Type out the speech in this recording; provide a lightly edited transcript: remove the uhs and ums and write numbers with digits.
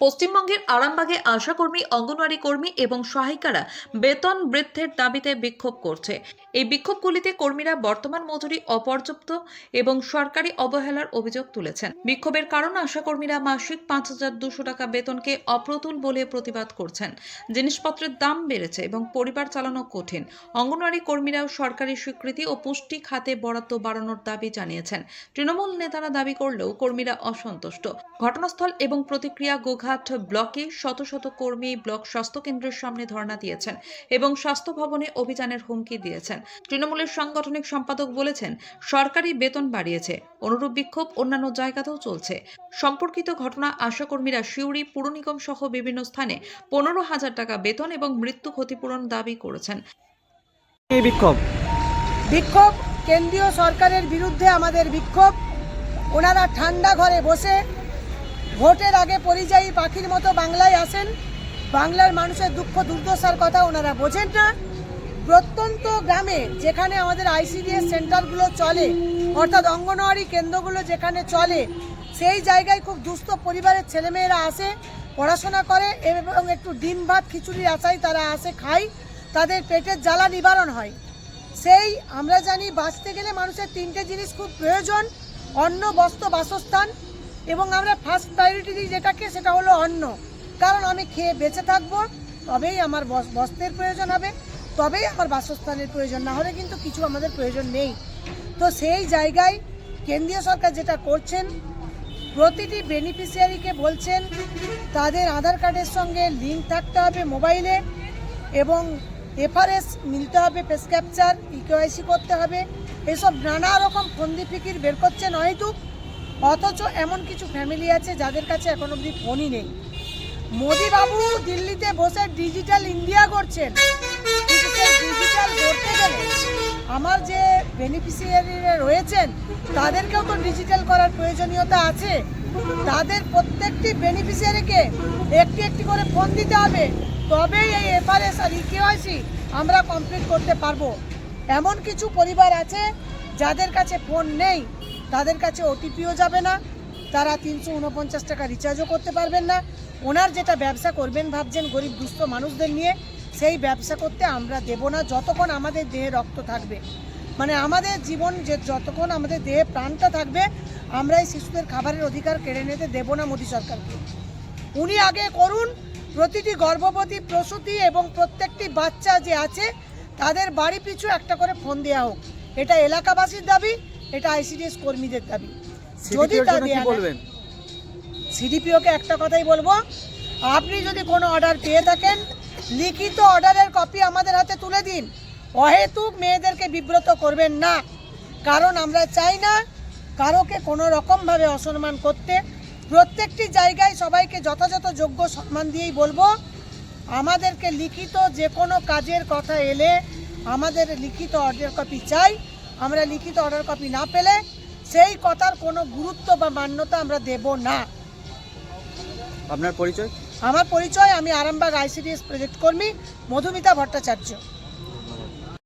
পশ্চিমবঙ্গের আরামবাগে আশাকর্মী, অঙ্গনওয়াড়ি কর্মী এবং সহায়িকারা বেতন বৃদ্ধির দাবিতে বিক্ষোভ করছে। এই বিক্ষোভগুলিতে কর্মীরা বর্তমান মজুরি অপর্যাপ্ত এবং সরকারি অবহেলার অভিযোগ তুলেছেন। বিক্ষোভের কারণ আশাকর্মীরা মাসিক ৫,২০০ টাকা বেতনকে অপ্রতুল বলে প্রতিবাদ করছেন। জিনিসপত্রের দাম বেড়েছে এবং পরিবার চালানো কঠিন। অঙ্গনওয়াড়ি কর্মীরাও সরকারি স্বীকৃতি ও পুষ্টি খাতে বরাদ্দ বাড়ানোর দাবি জানিয়েছেন। তৃণমূল নেতারা দাবি করলেও কর্মীরা অসন্তুষ্ট। ঘটনাস্থল এবং প্রতিক্রিয়া গোঘাট ব্লকে শত শত কর্মী ব্লক স্বাস্থ্য কেন্দ্রের সামনে ধর্ণা দিয়েছেন এবং স্বাস্থ্য ভবনে অভিযানের হুমকি দিয়েছেন। তৃণমূলের সাংগঠনিক সম্পাদক বলেছেন, সরকারি বেতন বাড়িয়েছে, অনুরূপ বিক্ষোভ অন্যান্য জায়গাতেও চলছে। সম্পর্কিত ঘটনা আশাকর্মীরা সিউড়ি পুর নিগম সহ বিভিন্ন স্থানে 15,000 টাকা বেতন এবং মৃত্যু ক্ষতিপূরণ দাবি করেছেন। এই বিক্ষোভ কেন্দ্রীয় সরকারের বিরুদ্ধে আমাদের বিক্ষোভ। ওনারা ঠান্ডা ঘরে বসে ভোটের আগে পরিযায়ী পাখির মতো বাংলায় আসেন। বাংলার মানুষের দুঃখ দুর্দশার কথা ওনারা বোঝেন না। প্রত্যন্ত গ্রামে যেখানে আমাদের আইসিডিএস সেন্টারগুলো চলে, অর্থাৎ অঙ্গনওয়াড়ি কেন্দ্রগুলো যেখানে চলে, সেই জায়গায় খুব দুস্থ পরিবারের ছেলেমেয়েরা আসে, পড়াশোনা করে এবং একটু ডিম ভাত খিচুড়ির আশায় তারা আসে, খায়, তাদের পেটের জ্বালা নিবারণ হয়। সেই আমরা জানি বাঁচতে গেলে মানুষের তিনটে জিনিস খুব প্রয়োজন: অন্ন, বস্ত্র, বাসস্থান। এবং আমরা ফার্স্ট প্রায়োরিটি দিই যেটাকে, সেটা হলো অন্ন। কারণ আমি খেয়ে বেঁচে থাকবো, তবেই আমার বস্ত্রের প্রয়োজন হবে, তবেই আমার বাসস্থানের প্রয়োজন, না হলে কিন্তু কিছু আমাদের প্রয়োজন নেই। তো সেই জায়গায় কেন্দ্রীয় সরকার যেটা করছেন, প্রতিটি বেনিফিশিয়ারিকে বলছেন তাদের আধার কার্ডের সঙ্গে লিঙ্ক থাকতে হবে মোবাইলে, এবং এফআরএস মিলতে হবে, ফেস ক্যাপচার, ইকেওয়াইসি করতে হবে। এসব নানা রকম ফন্দি ফিকির বের করছেন হয়তো। অথচ এমন কিছু ফ্যামিলি আছে যাদের কাছে এখন অবধি ফোনই নেই। মোদিবাবু দিল্লিতে বসে ডিজিটাল ইন্ডিয়া করছেন, কিন্তু ডিজিটাল করতে গেলে আমার যে বেনিফিশিয়ারিরা রয়েছেন তাদেরকেও তো ডিজিটাল করার প্রয়োজনীয়তা আছে। তাদের প্রত্যেকটি বেনিফিশিয়ারিকে একটি একটি করে ফোন দিতে হবে, তবেই এই এফআরএস আর ইকেওয়াইসি আমরা কমপ্লিট করতে পারবো। এমন কিছু পরিবার আছে যাদের কাছে ফোন নেই, তাদের কাছে ওটিপিও যাবে না, তারা 349 টাকা রিচার্জও করতে পারবেন না। ওনার যেটা ব্যবসা করবেন ভাবছেন গরিব দুস্থ মানুষদের নিয়ে, সেই ব্যবসা করতে আমরা দেব না যতক্ষণ আমাদের দেহে রক্ত থাকবে, মানে আমাদের জীবন যতক্ষণ আমাদের দেহে প্রাণটা থাকবে, আমরা এই শিশুদের খাবারের অধিকার কেড়ে নিতে দেব না মোদী সরকারকে। উনি আগে করুন, প্রতিটি গর্ভবতী প্রসূতি এবং প্রত্যেকটি বাচ্চা যে আছে তাদের বাড়ি পিছু একটা করে ফোন দেওয়া হোক। এটা এলাকাবাসীর দাবি, এটা আইসিডিএস কর্মীদের দাবি। যদি তা দেয়া বলবেন, সিডিপিওকে একটা কথাই বলবো, আপনি যদি কোনো অর্ডার পেয়ে থাকেন, লিখিত অর্ডারের কপি আমাদের হাতে তুলে দিন। অহেতুক মেয়েদেরকে বিব্রত করবেন না, কারণ আমরা চাই না কারোকে কোনো রকমভাবে অসম্মান করতে। প্রত্যেকটি জায়গায় সবাইকে যথাযথ যোগ্য সম্মান দিয়েই বলবো, আমাদেরকে লিখিত যে কোনো কাজের কথা এলে আমাদের লিখিত অর্ডার কপি চাই। আমরা লিখিত অর্ডার কপি না পেলে সেই কথার কোনো গুরুত্ব বা মান্যতা আমরা দেব না। আপনার পরিচয়? আমার পরিচয়, আমি আরামবাগ আইসিডিএস প্রজেক্ট কর্মী মধুমিতা ভট্টাচার্য।